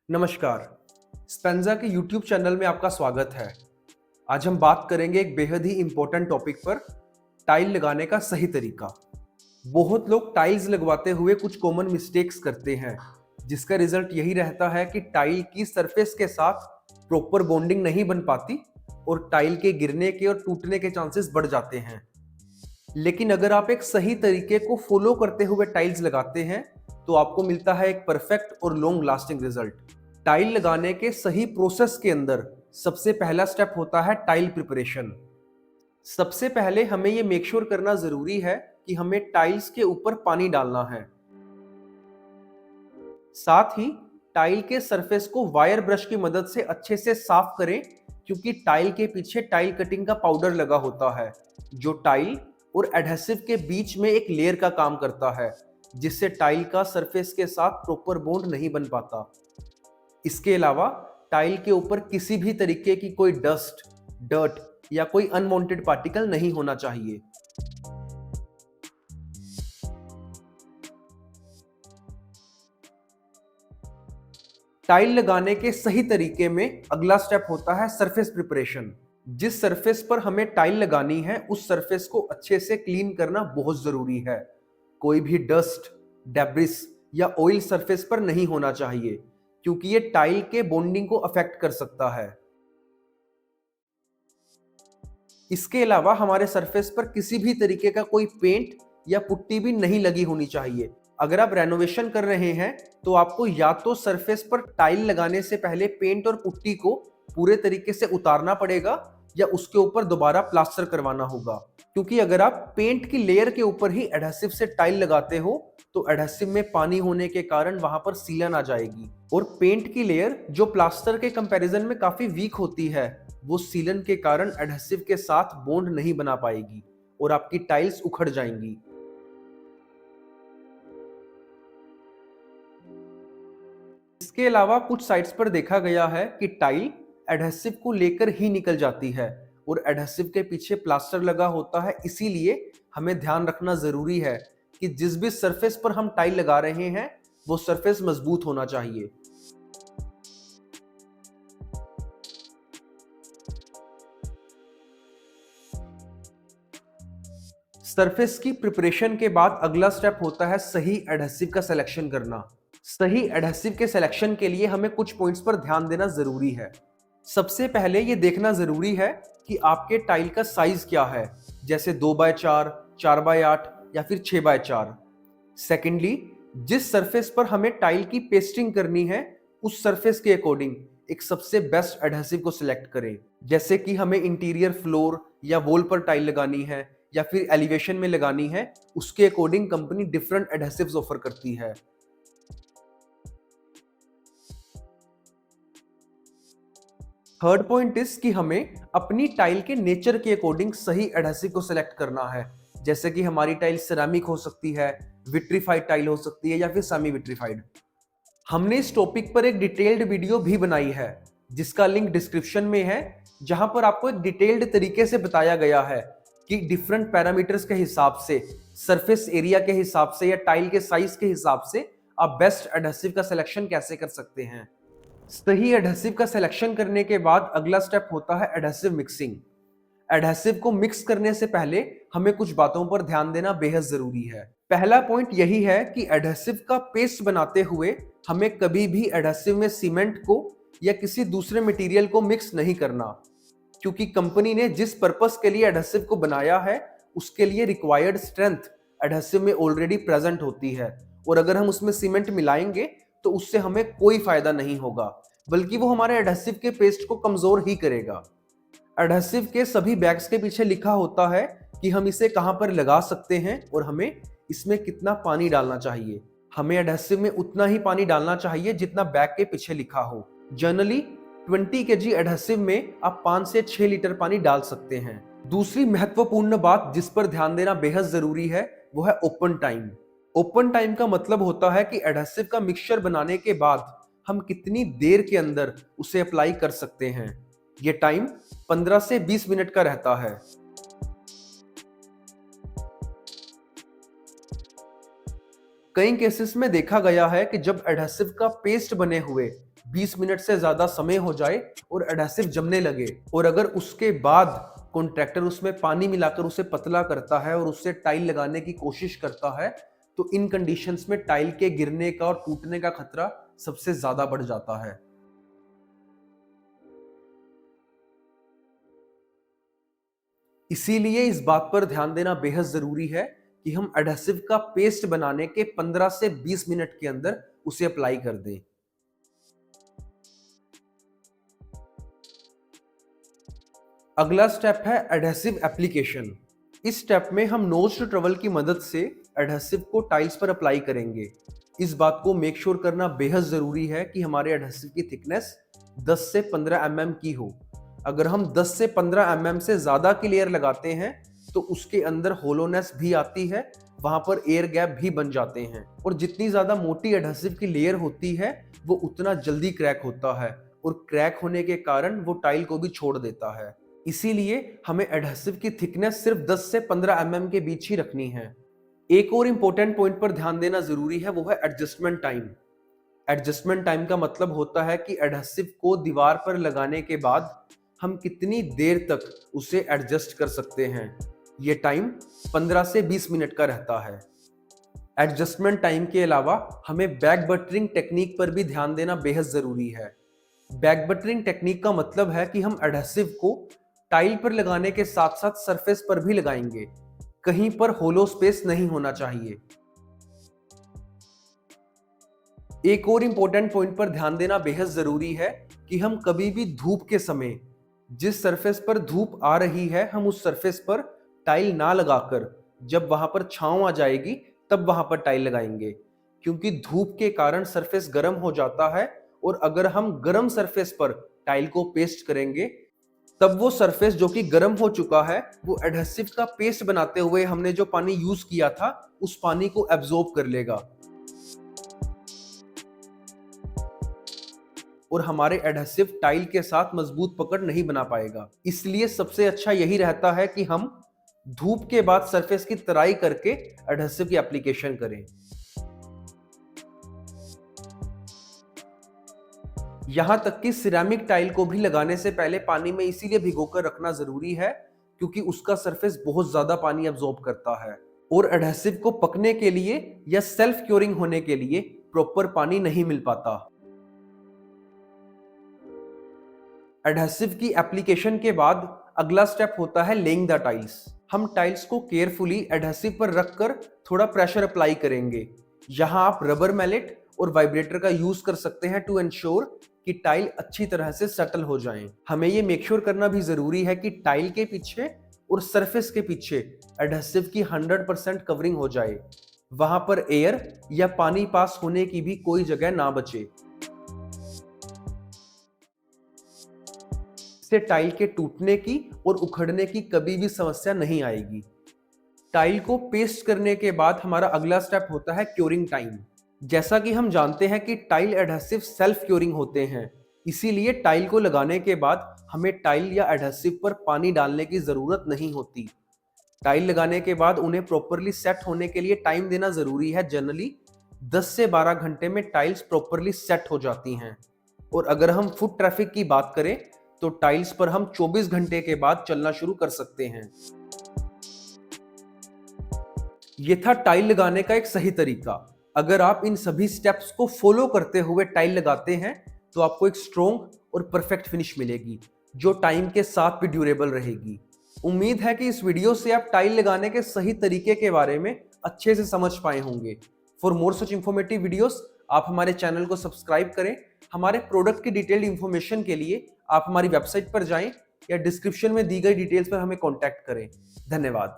नमस्कार। स्पेंजा के YouTube channel में आपका स्वागत है। आज हम बात करेंगे एक बेहद ही इम्पोर्टेंट टॉपिक पर, टाइल लगाने का सही तरीका। बहुत लोग टाइल्स लगवाते हुए कुछ कॉमन मिस्टेक्स करते हैं, जिसका रिजल्ट यही रहता है कि टाइल की सरफेस के साथ प्रॉपर बॉन्डिंग नहीं बन पाती और टाइल के गिरने के और टूटने के चांसेस बढ़ जाते हैं। लेकिन अगर आप एक सही तरीके को फॉलो करते हुए टाइल्स लगाते हैं, तो आपको मिलता है एक परफेक्ट और लॉन्ग लास्टिंग रिजल्ट। टाइल लगाने के सही प्रोसेस के अंदर सबसे पहला स्टेप होता है टाइल प्रिपरेशन। सबसे पहले हमें यह मेक श्योर करना जरूरी है कि हमें टाइल्स के ऊपर पानी डालना है। साथ ही टाइल के सरफेस को वायर ब्रश की मदद से अच्छे से साफ करें, क्योंकि टाइल के पीछे टाइल कटिंग का पाउडर लगा होता है, जो टाइल और एडहेसिव के बीच में एक लेयर का काम करता है, जिससे टाइल का सरफेस के साथ प्रॉपर बॉन्ड नहीं बन पाता। इसके अलावा टाइल के ऊपर किसी भी तरीके की कोई डस्ट, डर्ट या कोई अनवांटेड पार्टिकल नहीं होना चाहिए। टाइल लगाने के सही तरीके में अगला स्टेप होता है सरफेस प्रिपरेशन। जिस सरफेस पर हमें टाइल लगानी है, उस सरफेस को अच्छे से क्लीन करना बहुत जरूरी है। कोई भी डस्ट, डेब्रिस या ऑयल सरफेस पर नहीं होना चाहिए, क्योंकि ये टाइल के बॉन्डिंग को अफेक्ट कर सकता है। इसके अलावा हमारे सरफेस पर किसी भी तरीके का कोई पेंट या पुट्टी भी नहीं लगी होनी चाहिए। अगर आप रेनोवेशन कर रहे हैं, तो आपको या तो सरफेस पर टाइल लगाने से पहले पेंट और पुट्टी को पूरे तरीके से उतारना पड़ेगा, या उसके ऊपर दोबारा प्लास्टर करवाना होगा। क्योंकि अगर आप पेंट की लेयर के ऊपर ही एडहेसिव से टाइल लगाते हो, तो एडहेसिव में पानी होने के कारण वहां पर सीलन आ जाएगी, और पेंट की लेयर जो प्लास्टर के कंपैरिजन में काफी वीक होती है, वो सीलन के कारण एडहेसिव के साथ बॉन्ड नहीं बना पाएगी और आपकी टाइल्स उखड़ जाएंगी। इसके अलावा कुछ साइट्स पर देखा गया है कि टाइल एडहेसिव को लेकर ही निकल जाती है और एडहेसिव के पीछे प्लास्टर लगा होता है। इसीलिए हमें ध्यान रखना जरूरी है कि जिस भी सरफेस पर हम टाइल लगा रहे हैं, वो सरफेस मजबूत होना चाहिए। सरफेस की प्रिपरेशन के बाद अगला स्टेप होता है सही एडहेसिव का सिलेक्शन करना। सही एडहेसिव के सिलेक्शन के लिए हमें कुछ पॉइंट्स पर ध्यान देना जरूरी है। सबसे पहले ये देखना जरूरी है कि आपके टाइल का साइज क्या है, जैसे 2x4, 4x8 या फिर 6x4। सेकेंडली, जिस सरफेस पर हमें टाइल की पेस्टिंग करनी है, उस सरफेस के अकॉर्डिंग एक सबसे बेस्ट एडहेसिव को सिलेक्ट करें। जैसे कि हमें इंटीरियर फ्लोर या वॉल पर टाइल लगानी है या फिर एलिवेशन में लगानी है, उसके according company different adhesives offer करती है। थर्ड पॉइंट इज कि हमें अपनी टाइल के नेचर के अकॉर्डिंग सही एडहेसिव को सिलेक्ट करना है। जैसे कि हमारी टाइल सिरेमिक हो सकती है, विट्रीफाइड टाइल हो सकती है, या फिर सेमी विट्रीफाइड। हमने इस टॉपिक पर एक डिटेल्ड वीडियो भी बनाई है, जिसका लिंक डिस्क्रिप्शन में है, जहां पर आपको एक डिटेल्ड तरीके से बताया गया है कि डिफरेंट पैरामीटर्स के हिसाब से, सरफेस एरिया के हिसाब से या टाइल के साइज के हिसाब से आप बेस्ट एडहेसिव का सिलेक्शन कैसे कर सकते हैं। सही एडहेसिव का सिलेक्शन करने के बाद अगला स्टेप होता है एडहेसिव मिक्सिंग। एडहेसिव को मिक्स करने से पहले हमें कुछ बातों पर ध्यान देना बेहद जरूरी है। पहला पॉइंट यही है कि एडहेसिव का पेस्ट बनाते हुए हमें कभी भी एडहेसिव में सीमेंट को या किसी दूसरे मटेरियल को मिक्स नहीं करना, क्योंकि कंपनी ने जिस पर्पस के लिए एडहेसिव को बनाया है, उसके लिए रिक्वायर्ड स्ट्रेंथ एडहेसिव में ऑलरेडी प्रेजेंट होती है, और अगर हम उसमें सीमेंट मिलाएंगे तो उससे हमें कोई फायदा नहीं होगा, बल्कि वो हमारे एडहेसिव के पेस्ट को कमजोर ही करेगा। एडहेसिव के सभी बैग्स के पीछे लिखा होता है कि हम इसे कहां पर लगा सकते हैं और हमें इसमें कितना पानी डालना चाहिए। हमें एडहेसिव में उतना ही पानी डालना चाहिए जितना बैग के पीछे लिखा हो। जनरली 20 kg एडहेसिव में आप 5 से 6 लीटर पानी डाल सकते हैं। दूसरी महत्वपूर्ण बात जिस पर ध्यान देना बेहद जरूरी है, वो है ओपन टाइम। ओपन टाइम का मतलब होता है कि एडहेसिव का मिक्सचर बनाने के बाद हम कितनी देर के अंदर उसे अप्लाई कर सकते हैं। यह टाइम 15 से 20 मिनट का रहता है। कई केसेस में देखा गया है कि जब एडहेसिव का पेस्ट बने हुए 20 मिनट से ज्यादा समय हो जाए और एडहेसिव जमने लगे, और अगर उसके बाद कॉन्ट्रैक्टर उसमें पानी मिलाकर उसे पतला करता है और उससे टाइल लगाने की कोशिश करता है, तो इन कंडीशंस में टाइल के गिरने का और टूटने का खतरा सबसे ज्यादा बढ़ जाता है। इसीलिए इस बात पर ध्यान देना बेहद जरूरी है कि हम एडहेसिव का पेस्ट बनाने के 15 से 20 मिनट के अंदर उसे अप्लाई कर दें। अगला स्टेप है एडहेसिव एप्लीकेशन। इस स्टेप में हम नोज टू ट्रवल की मदद से एडहेसिव को टाइल्स पर अप्लाई करेंगे। इस बात को मेक श्योर करना बेहद जरूरी है कि हमारे एडहेसिव की थिकनेस 10 से 15 mm की हो। अगर हम 10 से 15 mm से ज्यादा की लेयर लगाते हैं तो उसके अंदर होलोनेस भी आती है, वहां पर एयर गैप भी बन जाते हैं, और जितनी ज्यादा मोटी एडहेसिव की लेयर होती है वो उतना जल्दी क्रैक होता है, और क्रैक होने के कारण वो टाइल को भी छोड़ देता है। इसीलिए हमें एडहेसिव की थिकनेस सिर्फ 10 से 15 mm के बीच ही रखनी है। एक और इंपॉर्टेंट पॉइंट पर ध्यान देना जरूरी है, वो है एडजस्टमेंट टाइम। एडजस्टमेंट टाइम का मतलब होता है कि एडहेसिव को दीवार पर लगाने के बाद हम कितनी देर तक उसे एडजस्ट कर सकते हैं। ये टाइम 15 से 20 मिनट का रहता है। एडजस्टमेंट टाइम के अलावा हमें बैक बटरिंग टेक्निक पर भी ध्यान देना बेहद जरूरी है। बैक बटरिंग टेक्निक का मतलब है कि हम एडहेसिव को टाइल पर लगाने के साथ साथ सरफेस पर भी लगाएंगे। कहीं पर होलो स्पेस नहीं होना चाहिए। एक और इंपॉर्टेंट पॉइंट पर ध्यान देना बेहद जरूरी है कि हम कभी भी धूप के समय जिस सरफेस पर धूप आ रही है हम उस सरफेस पर टाइल ना लगाकर जब वहां पर छांव आ जाएगी तब वहां पर टाइल लगाएंगे, क्योंकि धूप के कारण सरफेस गर्म हो जाता है, और अगर हम गर्म सरफेस पर टाइल को पेस्ट करेंगे तब वो सरफेस जो कि गर्म हो चुका है वो एडहेसिव का पेस्ट बनाते हुए हमने जो पानी यूज किया था उस पानी को एब्जॉर्ब कर लेगा, और हमारे एडहेसिव टाइल के साथ मजबूत पकड़ नहीं बना पाएगा। इसलिए सबसे अच्छा यही रहता है कि हम धूप के बाद सरफेस की तराई करके एडहेसिव की एप्लीकेशन करें। यहां तक कि सिरेमिक टाइल को भी लगाने से पहले पानी में इसीलिए भिगोकर रखना जरूरी है क्योंकि उसका सरफेस बहुत ज्यादा पानी एब्जॉर्ब करता है, और एडहेसिव को पकने के लिए या सेल्फ क्योरिंग होने के लिए प्रॉपर पानी नहीं मिल पाता। एडहेसिव की एप्लीकेशन के बाद अगला स्टेप होता है लेइंग द टाइल्स। हम टाइल्स को केयरफुली एडहेसिव पर रखकर थोड़ा प्रेशर अप्लाई करेंगे। यहां आप रबर मैलेट और वाइब्रेटर का यूज कर सकते हैं टू एंश्योर कि टाइल अच्छी तरह से सेटल हो जाएं। हमें ये मेक श्योर करना भी जरूरी है कि टाइल के पीछे और सरफेस के पीछे एडहेसिव की 100% कवरिंग हो जाए, वहां पर एयर या पानी पास होने की भी कोई जगह ना बचे। से टाइल के टूटने की और उखड़ने की कभी भी समस्या नहीं आएगी। टाइल को पेस्ट करने के बाद हमारा अगला स्टेप होता है क्योरिंग टाइम। जैसा कि हम जानते हैं कि टाइल एडहेसिव सेल्फ क्योरिंग होते हैं, इसीलिए टाइल को लगाने के बाद हमें टाइल या एडहेसिव पर पानी डालने की जरूरत नहीं होती। टाइल लगाने के बाद उन्हें प्रॉपरली सेट होने के लिए टाइम देना जरूरी है। जनरली 10 से 12 घंटे में टाइल्स प्रॉपरली सेट हो जाती हैं, और अगर हम फुट ट्रैफिक की बात करें तो टाइल्स पर हम 24 घंटे के बाद चलना शुरू कर सकते हैं। यह था टाइल लगाने का एक सही तरीका। अगर आप इन सभी स्टेप्स को फॉलो करते हुए टाइल लगाते हैं तो आपको एक स्ट्रॉन्ग और परफेक्ट फिनिश मिलेगी जो टाइम के साथ भी ड्यूरेबल रहेगी। उम्मीद है कि इस वीडियो से आप टाइल लगाने के सही तरीके के बारे में अच्छे से समझ पाए होंगे। For more such informative videos आप हमारे चैनल को सब्सक्राइब करें। हमारे प्रोडक्ट की डिटेल्ड इंफॉर्मेशन के लिए आप हमारी वेबसाइट पर जाएं या डिस्क्रिप्शन में दी गई डिटेल्स पर हमें कॉन्टैक्ट करें। धन्यवाद।